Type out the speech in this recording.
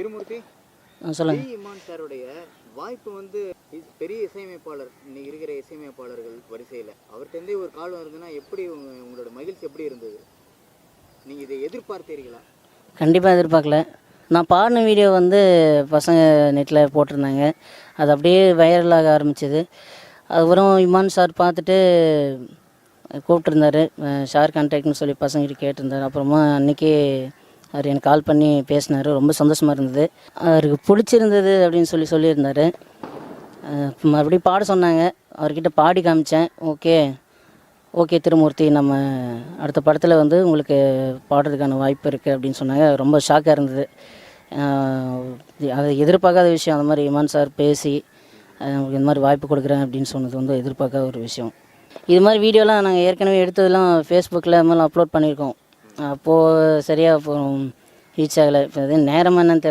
திருமூர்த்தி சொல்லுங்கள். இமான் சாருடைய வாய்ப்பு வந்து பெரிய இசையமைப்பாளர், இன்னைக்கு இருக்கிற இசையமைப்பாளர்கள் வரிசையில் அவர்கிட்டருந்தே ஒரு கால் வருதுன்னா எப்படி உங்களோட மகிழ்ச்சி எப்படி இருந்தது? நீங்கள் இதை எதிர்பார்த்தீர்களா? கண்டிப்பாக எதிர்பார்க்கல. நான் பாடின வீடியோ வந்து பசங்க நெட்டில் போட்டிருந்தாங்க. அது அப்படியே வைரலாக ஆரம்பிச்சிது. அதுக்கப்புறம் இமான் சார் பார்த்துட்டு கூப்பிட்டுருந்தாரு. ஷேர் கான்டாக்ட்னு சொல்லி பசங்கிட்ட கேட்டிருந்தார். அப்புறமா அன்றைக்கி அவர் எனக்கு கால் பண்ணி பேசினார். ரொம்ப சந்தோஷமாக இருந்தது. அவருக்கு பிடிச்சிருந்தது அப்படின்னு சொல்லியிருந்தார். மறுபடியும் பாட சொன்னாங்க. அவர்கிட்ட பாடி காமிச்சேன். ஓகே திருமூர்த்தி, நம்ம அடுத்த படத்தில் வந்து உங்களுக்கு பாடுறதுக்கான வாய்ப்பு இருக்குது அப்படின்னு சொன்னாங்க. ரொம்ப ஷாக்காக இருந்தது. அது எதிர்பார்க்காத விஷயம். அந்த மாதிரி இமான் சார் பேசி உங்களுக்கு இந்த மாதிரி வாய்ப்பு கொடுக்குறேன் அப்படின்னு சொன்னது வந்து எதிர்பார்க்காத ஒரு விஷயம். இது மாதிரி வீடியோலாம் நாங்கள் ஏற்கனவே எடுத்ததெல்லாம் ஃபேஸ்புக்கில் அது மாதிரிலாம் அப்லோட் பண்ணியிருக்கோம். அப்போது சரியாக ரீச் ஆகலை. இப்போ அது நேரமாக என்னன்னு தெரில.